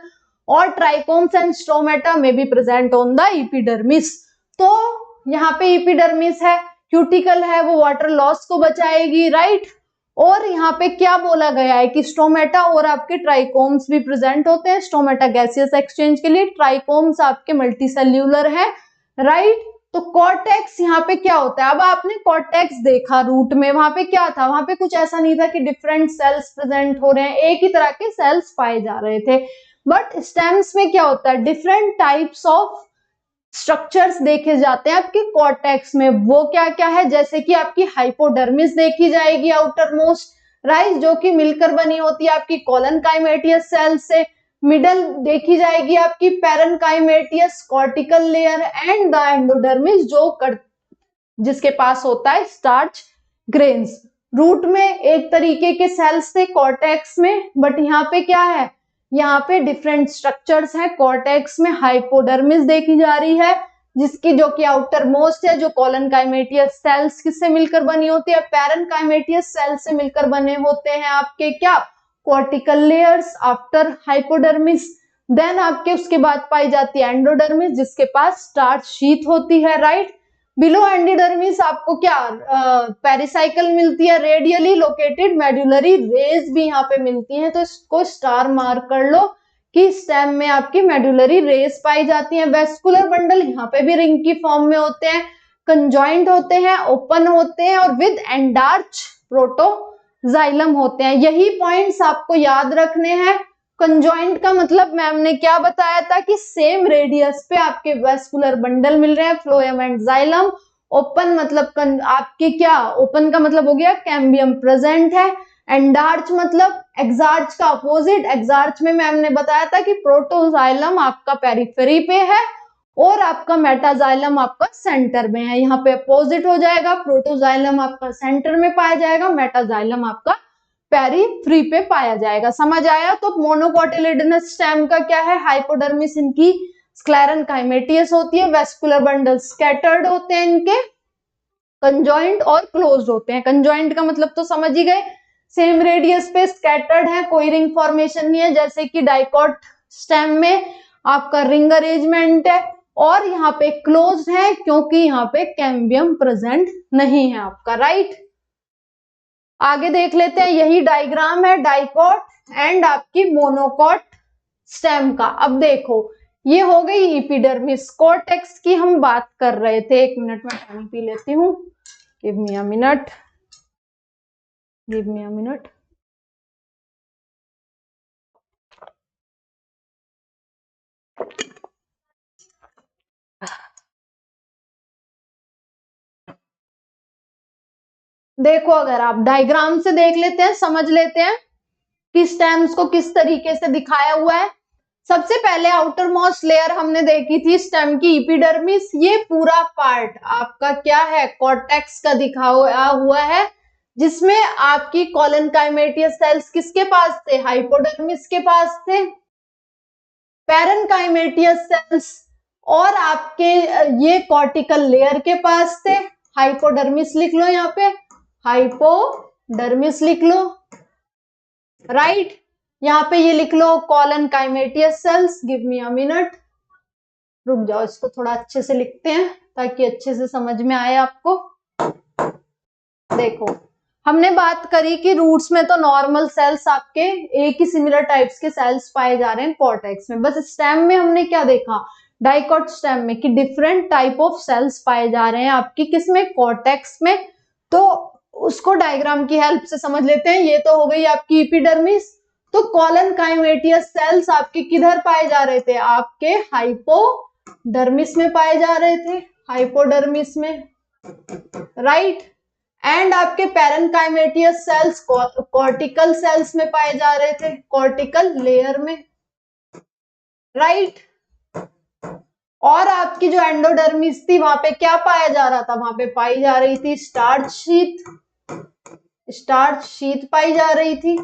और ट्राइकोम्स एंड स्टोमेटा में भी प्रेजेंट ऑन द एपिडर्मिस। तो यहाँ पे एपिडर्मिस है, क्यूटिकल है, वो वाटर लॉस को बचाएगी, राइट। और यहाँ पे क्या बोला गया है कि स्टोमेटा और आपके ट्राइकोम्स भी प्रेजेंट होते हैं। स्टोमेटा गैसियस एक्सचेंज के लिए, ट्राइकोम्स आपके मल्टीसेल्यूलर है, राइट। तो कॉर्टेक्स यहाँ पे क्या होता है, अब आपने कॉर्टेक्स देखा रूट में, वहां पे क्या था, वहां पे कुछ ऐसा नहीं था कि डिफरेंट सेल्स प्रेजेंट हो रहे हैं, एक ही तरह के सेल्स पाए जा रहे थे। बट स्टेम्स में क्या होता है, डिफरेंट टाइप्स ऑफ स्ट्रक्चर्स देखे जाते हैं आपके कॉर्टेक्स में। वो क्या क्या है, जैसे कि आपकी हाइपोडर्मिस देखी जाएगी आउटर मोस्ट, राइट, जो कि मिलकर बनी होती है आपकी कॉलनकाइमेटियस सेल से। मिडल देखी जाएगी आपकी parenchymatous cortical layer, and the endodermis जिसके पास होता है स्टार्च ग्रेन्स। रूट में एक तरीके के सेल्स थे कॉर्टेक्स में, बट यहाँ पे क्या है, यहाँ पे डिफरेंट स्ट्रक्चर्स हैं। कॉर्टेक्स में हाइपोडर्मिस देखी जा रही है, जिसकी जो कि आउटर मोस्ट है, जो कॉलनकाइमेटियस सेल्स किससे मिलकर बनी होती है, पैरेनकाइमेटियस सेल्स से मिलकर बने होते हैं आपके क्या, cortical layers after hypodermis. Then आपके उसके बाद पाई जाती है एंडोडर्मिस, जिसके पास स्टार्च शीथ होती है, राइट। बिलो एंडोडर्मिस आपको क्या, पेरिसाइकल मिलती है, रेडियली लोकेटेड मेडुलरी रेज भी यहाँ पे मिलती हैं। तो इसको स्टार मार्क कर लो कि स्टेम में आपकी मेडुलरी रेज पाई जाती है। वेस्कुलर बंडल यहाँ पे भी रिंग की फॉर्म में होते हैं, कंजॉइंट होते हैं, ओपन होते हैं, और विद एंडार्च प्रोटोजाइलम होते हैं। यही पॉइंट्स आपको याद रखने हैं। कंजॉइंट का मतलब मैम ने क्या बताया था कि सेम रेडियस पे आपके वेस्कुलर बंडल मिल रहे हैं, फ्लोएम एंड जाइलम। ओपन मतलब आपके क्या, ओपन का मतलब हो गया कैम्बियम प्रेजेंट है। एंडार्च मतलब एक्सार्च का अपोजिट। एक्सार्च में मैम ने बताया था कि प्रोटोजाइलम आपका पेरिफेरी पे है, और आपका मेटाजाइलम आपका सेंटर में है, यहाँ पे अपोजिट हो जाएगा, प्रोटोजाइलम आपका सेंटर में पाया जाएगा, मेटाजाइलम आपका पेरीफ्री पे पाया जाएगा। समझ आया? तो मोनोकोटिलिडनस स्टेम का क्या है, हाइपोडर्मिस इनकी स्क्लेरन काइमेटियस होती है, वेस्कुलर बंडल स्कैटर्ड होते हैं इनके, कंजॉइंट और क्लोज्ड होते हैं। कंजॉइंट का मतलब तो समझ ही गए, सेम रेडियस पे स्कैटर्ड है, कोई रिंग फॉर्मेशन नहीं है, जैसे कि डाइकॉट स्टेम में आपका रिंग अरेंजमेंट है, और यहाँ पे क्लोज्ड है क्योंकि यहाँ पे कैम्बियम प्रेजेंट नहीं है आपका, राइट। आगे देख लेते हैं, यही डायग्राम है डाइकॉट एंड आपकी मोनोकॉट स्टेम का। अब देखो ये हो गई इपिडर्मिस, कोर्टेक्स की हम बात कर रहे थे। 1 मिनट में पानी पी लेती हूँ, give me a minute, give me a minute. देखो अगर आप डायग्राम से देख लेते हैं, समझ लेते हैं कि स्टेम्स को किस तरीके से दिखाया हुआ है। सबसे पहले आउटर मोस्ट लेयर हमने देखी थी स्टेम की इपिडर्मिस, ये पूरा पार्ट आपका क्या है, कॉर्टेक्स का दिखा हुआ है, जिसमें आपकी कॉलन काइमेटियस सेल्स किसके पास थे, हाइपोडर्मिस के पास थे, पैरेनकाइमेटियस सेल्स और आपके ये कॉर्टिकल लेयर के पास थे, हाइपोडर्मिस लिख लो, यहाँ पे हाइपोडर्मिस लिख लो, राइट। यहाँ पे ये लिख लो collenchymatous cells, give me a minute, रुक जाओ, इसको थोड़ा अच्छे से लिखते हैं ताकि अच्छे से समझ में आए आपको। देखो हमने बात करी कि रूट्स में तो नॉर्मल सेल्स आपके एक ही सिमिलर टाइप्स के सेल्स पाए जा रहे हैं कॉर्टेक्स में, बस स्टेम में हमने क्या देखा, डाइकॉट स्टेम में, कि डिफरेंट टाइप ऑफ सेल्स पाए जा रहे हैं आपकी किसमें, कॉर्टेक्स में। तो उसको डायग्राम की हेल्प से समझ लेते हैं। ये तो हो गई आपकी एपिडर्मिस। तो कॉलन काइमेटियस सेल्स आपके किधर पाए जा रहे थे, आपके हाइपोडर्मिस में पाए जा रहे थे, हाइपोडर्मिस में, राइट। एंड आपके पैरेनकाइमेटियस सेल्स कॉर्टिकल सेल्स में पाए जा रहे थे, कॉर्टिकल लेयर में, राइट। और आपकी जो एंडोडर्मिस थी वहां पे क्या पाया जा रहा था, वहां पे पाई जा रही थी स्टार्च शीथ, स्टार्च शीथ पाई जा रही थी।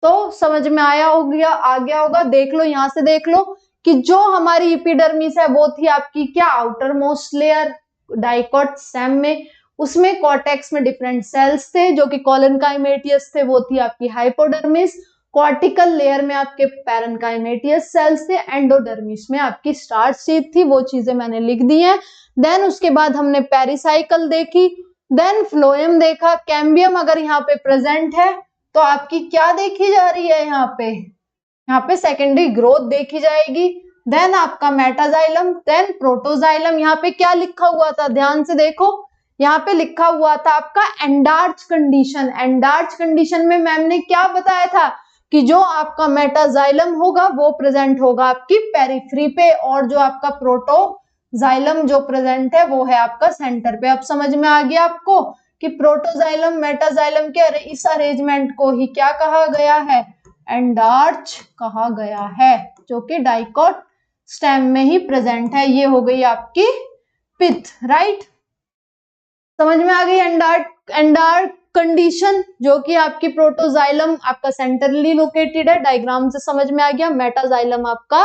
तो समझ में आया हो गया, आ गया होगा। देख लो यहां से, देख लो कि जो हमारी एपिडर्मिस है वो थी आपकी क्या, outer most layer dicot stem में, उसमें कॉर्टेक्स में डिफरेंट सेल्स थे जो कि कॉलन काइमेटियस थे, वो थी आपकी हाइपोडर्मिस। कॉर्टिकल लेयर में आपके पैरेनकाइमेटियस सेल्स थे, एंडोडर्मिस में आपकी स्टार्च शीथ थी, वो चीजें मैंने लिख दी हैं। देन उसके बाद हमने पेरिसाइकल देखी, देन फ्लोएम देखा, कैम्बियम अगर यहाँ पे प्रेजेंट है तो आपकी क्या देखी जा रही है, यहाँ पे सेकेंडरी ग्रोथ देखी जाएगी। देन आपका मेटाजाइलम, देन प्रोटोजाइलम। यहाँ पे क्या लिखा हुआ था, ध्यान से देखो, यहाँ पे लिखा हुआ था आपका एंडार्च कंडीशन। एंडार्च कंडीशन में मैम ने क्या बताया था कि जो आपका मेटाजाइलम होगा वो प्रेजेंट होगा आपकी पेरिफ्री पे, और जो आपका प्रोटोजाइलम जो प्रेजेंट है वो है आपका सेंटर पे। अब समझ में आ गया आपको कि प्रोटोजाइलम मेटाजाइलम के इस अरेंजमेंट को ही क्या कहा गया है, एंडार्च कहा गया है, जो कि डाइकॉट स्टेम में ही प्रेजेंट है। ये हो गई आपकी पिथ, राइट। समझ में आ गई एंडार्च कंडीशन, जो कि आपकी प्रोटोजाइलम आपका सेंट्रली लोकेटेड है, डायग्राम से समझ में आ गया। मेटाजाइलम आपका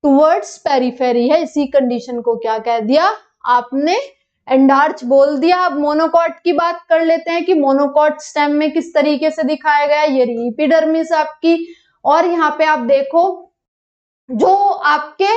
टुवर्ड्स पेरिफेरी है, इसी कंडीशन को क्या कह दिया आपने, एंडार्च बोल दिया। अब मोनोकॉट की बात कर लेते हैं कि मोनोकॉट स्टेम में किस तरीके से दिखाया गया। ये एपिडर्मिस आपकी, और यहाँ पे आप देखो जो आपके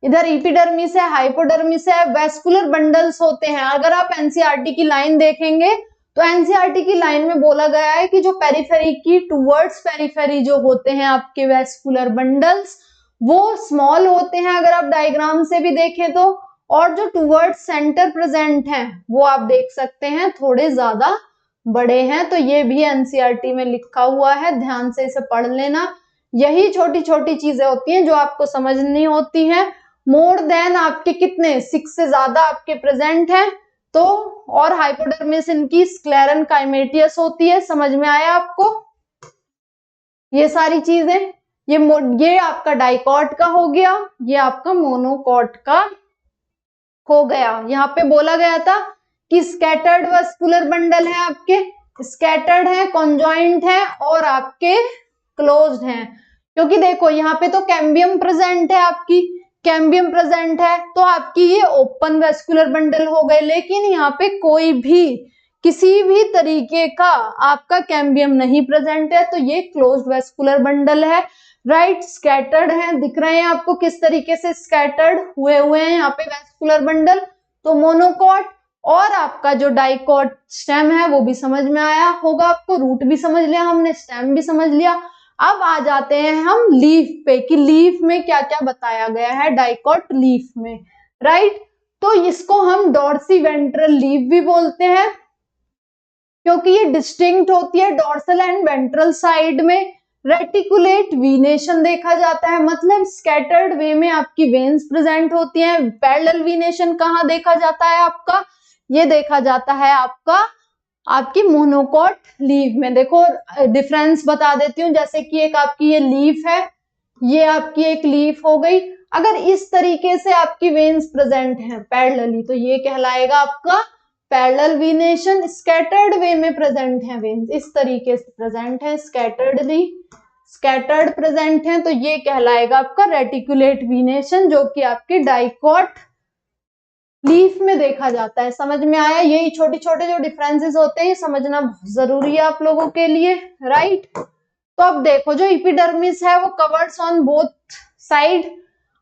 इधर एपिडर्मिस है, हाइपोडर्मिस है, वेस्कुलर बंडल्स होते हैं। अगर आप एनसीईआरटी की लाइन देखेंगे तो एनसीईआरटी की लाइन में बोला गया है कि जो पेरिफेरी की टुवर्ड्स पेरिफेरी जो होते हैं आपके वेस्कुलर बंडल्स, वो स्मॉल होते हैं अगर आप डायग्राम से भी देखें तो, और जो टुवर्ड्स सेंटर प्रेजेंट हैं वो आप देख सकते हैं थोड़े ज्यादा बड़े हैं। तो ये भी एनसीईआरटी में लिखा हुआ है, ध्यान से इसे पढ़ लेना। यही छोटी छोटी चीजें होती हैं जो आपको समझनी होती हैं। मोर देन आपके कितने 6 से ज्यादा आपके प्रेजेंट हैं, तो और हाइपोडर्मिस इनकी स्क्लेरन काइमेटियस होती है। समझ में आया आपको ये सारी चीजें। ये आपका डाइकॉट का हो गया, ये आपका मोनोकॉट का हो गया। यहाँ पे बोला गया था कि स्कैटर्ड वेस्कुलर बंडल है आपके, स्कैटर्ड है, कॉन्जॉइंट है और आपके क्लोज्ड हैं। क्योंकि देखो यहाँ पे तो कैम्बियम प्रेजेंट है, आपकी कैम्बियम प्रेजेंट है तो आपकी ये ओपन वेस्कुलर बंडल हो गए। लेकिन यहाँ पे कोई भी किसी भी तरीके का आपका कैम्बियम नहीं प्रेजेंट है तो ये क्लोज्ड वेस्कुलर बंडल है। राइट, स्कैटर्ड है, दिख रहे हैं आपको किस तरीके से स्कैटर्ड हुए हैं यहाँ पे वेस्कुलर बंडल, तो मोनोकॉट। और आपका जो डाइकॉट स्टेम है वो भी समझ में आया होगा आपको, रूट भी समझ लिया हमने, स्टेम भी समझ लिया। अब आ जाते हैं हम लीफ पे कि लीफ में क्या क्या बताया गया है डाइकॉट लीफ में। राइट, तो इसको हम डॉर्सी वेंट्रल लीफ भी बोलते हैं क्योंकि ये डिस्टिंक्ट होती है डॉर्सल एंड वेंट्रल साइड में। रेटिकुलेट वीनेशन देखा जाता है, मतलब स्कैटर्ड वे में आपकी वेन्स प्रेजेंट होती हैं। पैरेलल वीनेशन कहाँ देखा जाता है आपका, ये देखा जाता है आपका आपकी मोनोकॉट लीफ में। देखो डिफरेंस बता देती हूँ, जैसे कि एक आपकी ये लीफ है, ये आपकी एक लीफ हो गई। अगर इस तरीके से आपकी वेन्स प्रेजेंट हैं पैरेलली तो ये कहलाएगा आपका पैरेलल वीनेशन। स्कैटर्ड वे में प्रेजेंट है वेन्स, इस तरीके से प्रेजेंट है स्कैटर्ड प्रेजेंट है तो ये कहलाएगा आपका रेटिकुलेट वीनेशन, जो कि आपके डाइकॉट लीफ में देखा जाता है। समझ में आया, यही छोटे छोटे जो डिफरेंसेस होते हैं ये समझना बहुत जरूरी है आप लोगों के लिए। राइट, तो अब देखो जो इपिडर्मिस है वो covers on both side,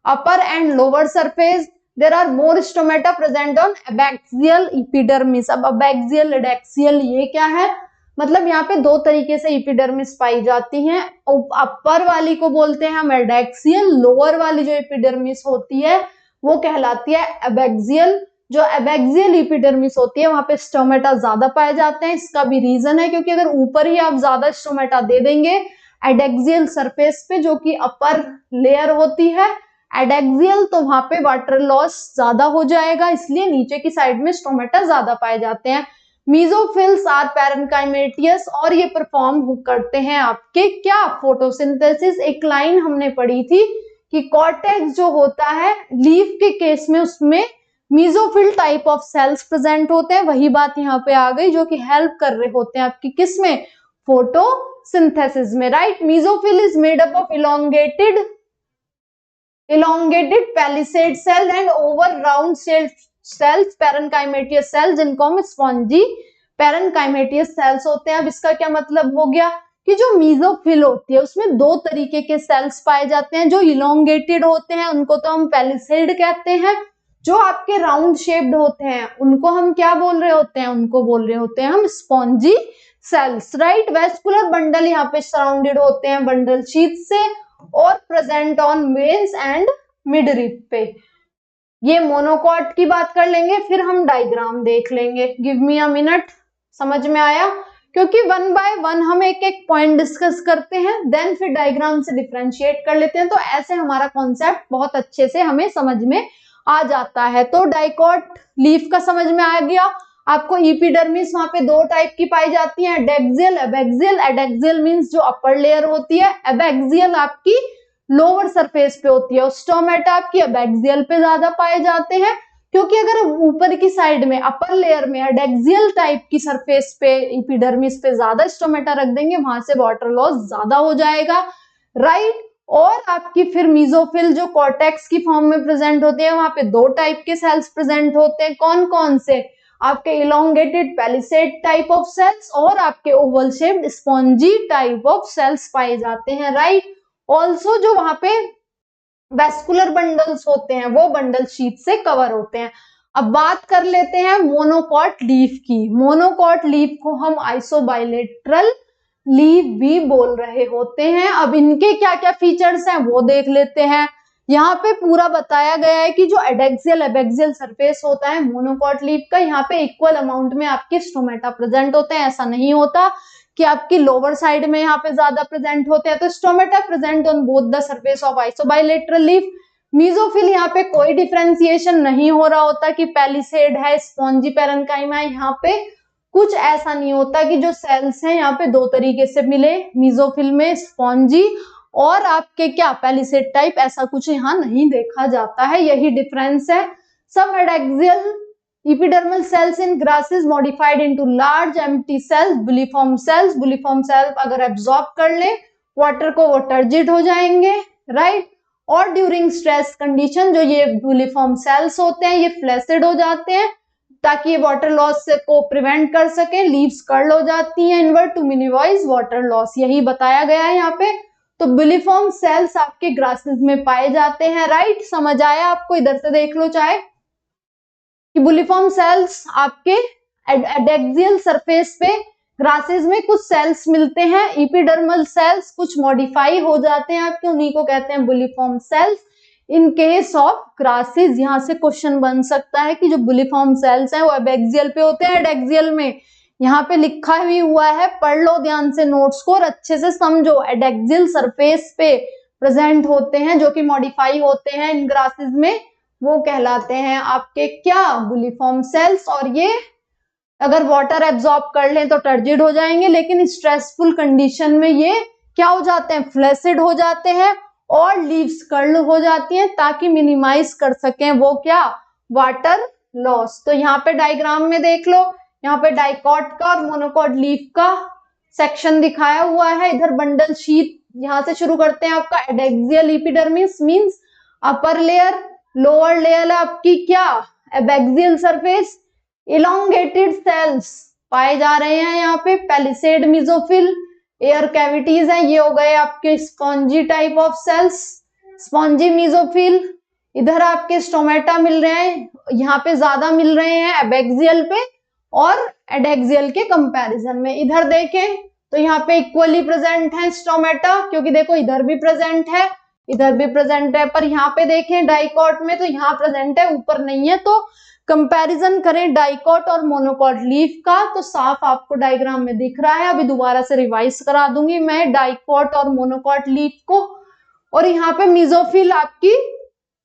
upper and lower surface. There are more stomata present on abaxial epidermis. अब एबैक्सियल एडेक्सियल ये क्या है, मतलब यहाँ पे दो तरीके से इपिडर्मिस पाई जाती हैं। अपर वाली को बोलते हैं हम एडेक्सियल, लोअर वाली जो इपिडर्मिस होती है वो कहलाती है एबैक्सियल। जो एबैक्सियल इपिडर्मिस होती है वहां पे स्टोमेटा ज्यादा पाए जाते हैं। इसका भी रीजन है क्योंकि अगर ऊपर ही आप ज्यादा स्टोमेटा दे देंगे एडेक्सियल सरफेस पे जो कि अपर लेयर होती है एडेक्सियल, तो वहां पे वाटर लॉस ज्यादा हो जाएगा, इसलिए नीचे की साइड में स्टोमेटा ज्यादा पाए जाते हैं। मीजोफिल्स आर पैरेन्काइमेटियस और ये परफॉर्म करते हैं आपके क्या, फोटोसिंथेसिस। एक लाइन हमने पढ़ी थी कि कॉर्टेक्स जो होता है लीफ के केस में उसमें mesophyll type of cells present होते हैं, वही बात यहाँ पे आ गई जो कि हेल्प कर रहे होते हैं आपकी किसमें, फोटोसिंथेसिस में। Right, mesophyll is made up of elongated palisade cell and over round cells parenchymatous cells जिनको हम स्पॉन्जी parenchymatous cells होते हैं। अब इसका क्या मतलब हो गया कि जो मीजोफिल होती है उसमें दो तरीके के सेल्स पाए जाते हैं। जो इलोंगेटेड होते हैं उनको तो हम पैलिसेड कहते हैं, जो आपके राउंड शेप्ड होते हैं उनको हम क्या बोल रहे होते हैं, उनको बोल रहे होते हैं हम spongy cells. Right, vascular bundle यहाँ पे सराउंडेड होते हैं बंडल शीथ से और present on veins and midrib पे। ये मोनोकॉट की बात कर लेंगे, फिर हम डायग्राम देख लेंगे। गिव मी अ मिनट, समझ में आया, क्योंकि वन बाय वन हम एक एक पॉइंट डिस्कस करते हैं देन फिर डायग्राम से डिफरेंशिएट कर लेते हैं, तो ऐसे हमारा कॉन्सेप्ट बहुत अच्छे से हमें समझ में आ जाता है। तो डाइकॉट लीफ का समझ में आ गया आपको। इपिडर्मिस वहां पे दो टाइप की पाई जाती है, एडेक्सियल एबैक्सियल। एडेक्सियल मींस जो अपर लेयर होती है, एबैक्सियल आपकी लोअर सरफेस पे होती है। स्टोमेटा आपकी एबैक्सियल पे ज्यादा पाए जाते हैं क्योंकि अगर ऊपर की साइड में अपर लेयर में एडेक्सियल टाइप की सरफेस पे इपिडर्मिस पे ज्यादा स्टोमेटा रख देंगे वहां से वाटर लॉस ज्यादा हो जाएगा। राइट, और आपकी फिर मीजोफिल जो कॉर्टेक्स की फॉर्म में प्रेजेंट होते हैं वहां पे दो टाइप के सेल्स प्रेजेंट होते हैं। कौन कौन से, आपके elongated palisade type of cells और आपके oval shaped spongy type of cells पाए जाते हैं। राइट, ऑल्सो जो वहां पे वेस्कुलर बंडल्स होते हैं वो बंडल शीट से कवर होते हैं। अब बात कर लेते हैं मोनोकॉट लीफ की। मोनोकॉट लीफ को हम आइसोबाइलेटरल लीफ भी बोल रहे होते हैं। अब इनके क्या क्या फीचर्स हैं वो देख लेते हैं। यहाँ पे पूरा बताया गया है कि जो एडेक्सियल एबैक्सियल सरफेस होता है मोनोकॉट लीफ का, यहाँ पे इक्वल अमाउंट में आपके स्टोमेटा प्रेजेंट होते हैं। ऐसा नहीं होता कि आपकी लोअर साइड में यहाँ पे ज्यादा प्रेजेंट होते हैं। तो stomata present on both the surface of isobilateral leaf. Mesophyll यहाँ पे कोई डिफरेंशिएशन नहीं हो रहा होता कि पैलिसेड है, स्पॉन्जी पैरेन्काइमा है, यहाँ पे कुछ ऐसा नहीं होता कि जो सेल्स हैं यहाँ पे दो तरीके से मिले, मीजोफिल में स्पॉन्जी और आपके क्या पैलिसेड टाइप ऐसा कुछ यहाँ नहीं देखा जाता है, यही डिफरेंस है। Some adaxial epidermal cells in grasses modified into large empty cells, bulliform cells. Bulliform cell अगर एब्जॉर्ब कर ले वाटर को वो टर्जिड हो जाएंगे, राइट। और ड्यूरिंग स्ट्रेस कंडीशन जो ये बुलिफॉर्म सेल्स होते हैं ये फ्लैसिड हो जाते हैं ताकि ये वाटर लॉस को प्रिवेंट कर सके। लीव्स कर्ल हो जाती हैं inward to minimize water loss, यही बताया गया है यहाँ पे। तो बुलिफॉर्म सेल्स आपके ग्रासेस में पाए जाते हैं, राइट। समझ आया आपको? इधर से देख लो चाहे कि बुलिफॉर्म सेल्स आपके एडेक्सियल सरफेस पे ग्रासेस में कुछ सेल्स मिलते हैं, एपिडर्मल सेल्स कुछ मॉडिफाई हो जाते हैं आपके, उन्हीं को कहते हैं bulliform cells in case of grasses. यहाँ से क्वेश्चन बन सकता है कि जो बुलिफॉर्म सेल्स हैं वो एबैक्सियल पे होते हैं, एडेक्सियल में। यहाँ पे लिखा भी हुआ है, पढ़ लो ध्यान से नोट्स को और अच्छे से समझो। एडेक्सियल सरफेस पे प्रेजेंट होते हैं जो कि मॉडिफाई होते हैं इन ग्रासेस में, वो कहलाते हैं आपके क्या, बुलिफॉर्म सेल्स। और ये अगर वाटर एब्जॉर्ब कर लें तो टर्जिड हो जाएंगे, लेकिन स्ट्रेसफुल कंडीशन में ये क्या हो जाते हैं, फ्लैसिड हो जाते हैं और लीव्स कर्ल हो जाती हैं ताकि मिनिमाइज कर सकें वो क्या, वाटर लॉस। तो यहाँ पे डायग्राम में देख लो, यहाँ पे डाइकॉट का और मोनोकॉट लीफ का सेक्शन दिखाया हुआ है। इधर बंडल शीट, यहाँ से शुरू करते हैं आपका adaxial epidermis means upper layer, lower layer आपकी क्या, एबैक्सियल सरफेस। इलोंगेटेड सेल्स पाए जा रहे हैं यहाँ पे, पैलिसेड मेसोफिल, एयर कैविटीज है, ये हो गए आपके spongy type of cells, spongy mesophyll. इधर आपके स्टोमेटा मिल रहे हैं, यहाँ पे ज्यादा मिल रहे हैं एबैक्सियल पे और एडेक्सियल के कंपैरिजन में। इधर देखें तो यहाँ पे इक्वली प्रेजेंट है स्टोमेटा, क्योंकि देखो इधर भी प्रेजेंट है इधर भी प्रेजेंट है, पर यहाँ पे देखें डाइकॉट में तो यहाँ प्रेजेंट है ऊपर नहीं है। तो कंपैरिजन करें डाइकॉट और मोनोकॉट लीफ का तो साफ आपको डायग्राम में दिख रहा है। अभी दोबारा से रिवाइज करा दूंगी मैं डाइकॉट और मोनोकॉट लीफ को। और यहाँ पे मेसोफिल आपकी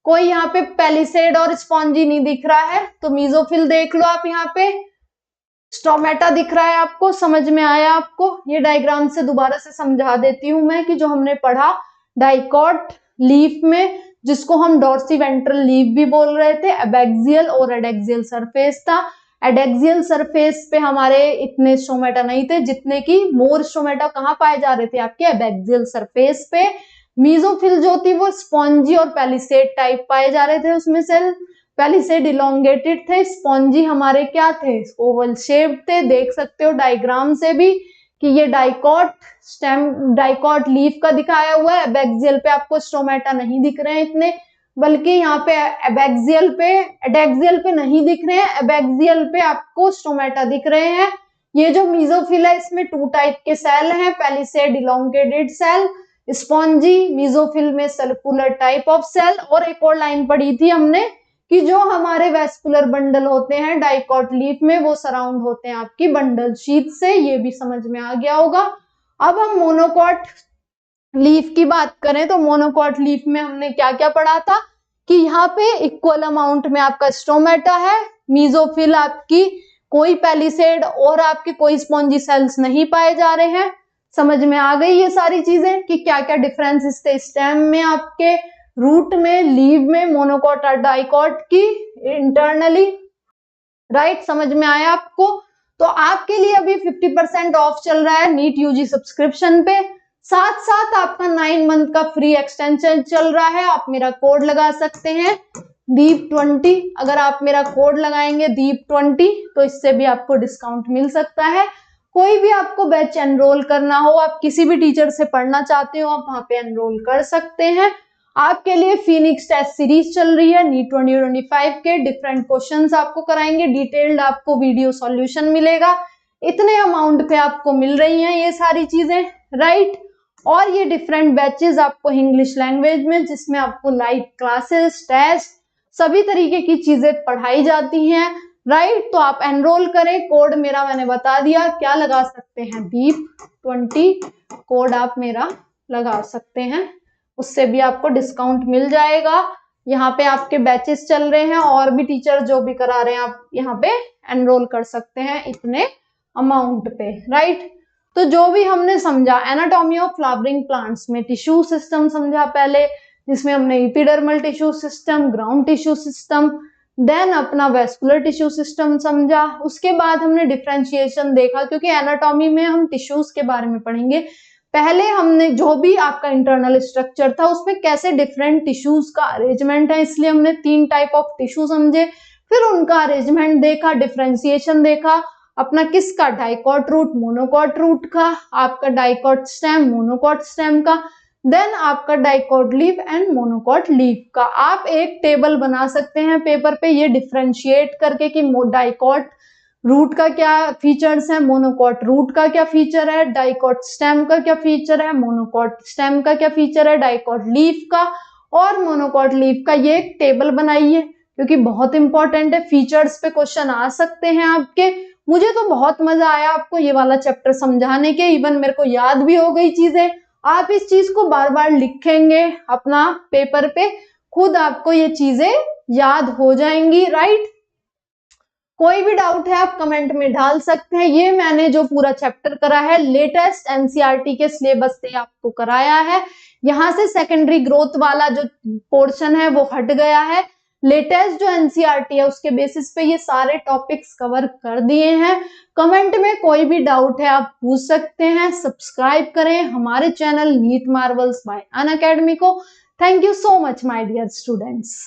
कोई यहाँ पे पैलिसेड और स्पॉन्जी नहीं दिख रहा है, तो मेसोफिल देख लो आप। यहाँ पे स्टोमेटा दिख रहा है आपको, समझ में आया आपको? ये डायग्राम से दोबारा से समझा देती हूँ मैं कि जो हमने पढ़ा डाइकॉट लीफ में, जिसको हम डॉर्सीवेंट्रल लीफ भी बोल रहे थे, एबैक्सियल और एडेक्सियल सरफेस था। एडेक्सियल सरफेस पे हमारे इतने स्टोमेटा नहीं थे जितने की मोर स्टोमेटा कहाँ पाए जा रहे थे, आपके एबैक्सियल सरफेस पे। मेसोफिल जो थी वो स्पॉन्जी और पैलिसेड टाइप पाए जा रहे थे, उसमें सेल पैलिसेड इलोंगेटेड थे, स्पॉन्जी हमारे क्या थे, ओवल शेप्ड थे। देख सकते हो डायग्राम से भी कि ये डाइकॉट स्टेम डाइकॉट लीफ का दिखाया हुआ है, एबैक्सियल पे आपको स्टोमेटा नहीं दिख रहे हैं इतने, बल्कि यहाँ पे एबैक्सियल पे एडेक्सियल पे नहीं दिख रहे हैं, एबैक्सियल पे आपको स्टोमेटा दिख रहे हैं। ये जो मेसोफिल है इसमें टू टाइप के सेल हैं, palisade elongated cell, spongy mesophyll में सर्कुलर टाइप ऑफ सेल। और एक और लाइन पढ़ी थी हमने कि जो हमारे वेस्कुलर बंडल होते हैं डाइकॉट लीफ में वो सराउंड होते हैं आपकी बंडल शीट से, ये भी समझ में आ गया होगा। अब हम मोनोकॉट लीफ की बात करें तो मोनोकॉट लीफ में हमने क्या क्या पढ़ा था कि यहाँ पे इक्वल अमाउंट में आपका स्टोमेटा है, मेसोफिल आपकी कोई पैलिसेड और आपके कोई स्पॉन्जी सेल्स नहीं पाए जा रहे हैं। समझ में आ गई ये सारी चीजें कि क्या क्या डिफरेंसेस थे स्टेम में, आपके रूट में, लीव में, मोनोकॉट और डाइकॉट की इंटरनली, राइट। समझ में आया आपको? तो आपके लिए अभी 50% ऑफ चल रहा है नीट यूजी सब्सक्रिप्शन पे, साथ साथ आपका 9 मंथ का फ्री एक्सटेंशन चल रहा है। आप मेरा कोड लगा सकते हैं दीप20, अगर आप मेरा कोड लगाएंगे दीप20 तो इससे भी आपको डिस्काउंट मिल सकता है। कोई भी आपको बैच एनरोल करना हो, आप किसी भी टीचर से पढ़ना चाहते हो, आप वहां पे एनरोल कर सकते हैं। आपके लिए फिनिक्स टेस्ट सीरीज चल रही है, नीट 2025 के डिफरेंट क्वेश्चंस आपको कराएंगे, डिटेल्ड आपको वीडियो सॉल्यूशन मिलेगा। इतने अमाउंट पे आपको मिल रही हैं ये सारी चीजें, राइट। और ये डिफरेंट बैचेस आपको इंग्लिश लैंग्वेज में, जिसमें आपको लाइव क्लासेस, टेस्ट, सभी तरीके की चीजें पढ़ाई जाती हैं, राइट। तो आप एनरोल करें, कोड मेरा मैंने बता दिया, क्या लगा सकते हैं, दीप20 कोड आप मेरा लगा सकते हैं, उससे भी आपको डिस्काउंट मिल जाएगा। यहाँ पे आपके बैचेस चल रहे हैं और भी टीचर जो भी करा रहे हैं आप यहाँ पे एनरोल कर सकते हैं इतने अमाउंट पे, राइट। तो जो भी हमने समझा एनाटॉमी ऑफ फ्लावरिंग प्लांट्स में टिश्यू सिस्टम समझा पहले, जिसमें हमने epidermal tissue system, ground tissue system, then अपना वेस्कुलर टिश्यू सिस्टम समझा। उसके बाद हमने डिफरेंशिएशन देखा, क्योंकि एनाटॉमी में हम टिश्यूज के बारे में पढ़ेंगे। पहले हमने जो भी आपका इंटरनल स्ट्रक्चर था उसमें कैसे डिफरेंट टिश्यूज का अरेंजमेंट है, इसलिए हमने 3 टाइप ऑफ टिश्यू समझे, फिर उनका अरेंजमेंट देखा, डिफरेंशिएशन देखा, अपना किसका डाइकॉट रूट, मोनोकॉट रूट का, आपका डाइकॉट स्टेम, मोनोकॉट स्टेम का, देन आपका dicot leaf and monocot leaf का। आप एक टेबल बना सकते हैं पेपर पे ये डिफरेंशिएट करके कि डाइकॉट रूट का क्या फीचर्स है, मोनोकॉट रूट का क्या फीचर है, डाइकॉट स्टेम का क्या फीचर है, मोनोकॉट स्टेम का क्या फीचर है, डाइकॉट लीफ का और मोनोकॉट लीफ का। ये एक टेबल बनाइए क्योंकि बहुत इंपॉर्टेंट है, फीचर्स पे क्वेश्चन आ सकते हैं आपके। मुझे तो बहुत मजा आया आपको ये वाला चैप्टर समझाने के, इवन मेरे को याद भी हो गई चीजें। आप इस चीज को बार बार लिखेंगे अपना पेपर पे, खुद आपको ये चीजें याद हो जाएंगी, राइट। कोई भी डाउट है आप कमेंट में डाल सकते हैं। ये मैंने जो पूरा चैप्टर करा है लेटेस्ट एनसीईआरटी के सिलेबस से आपको कराया है। यहाँ से सेकेंडरी ग्रोथ वाला जो पोर्शन है वो हट गया है। लेटेस्ट जो एनसीईआरटी है उसके बेसिस पे ये सारे टॉपिक्स कवर कर दिए हैं। कमेंट में कोई भी डाउट है आप पूछ सकते हैं। सब्सक्राइब करें हमारे channel NEET Marvels by Unacademy को। Thank you so much my dear students.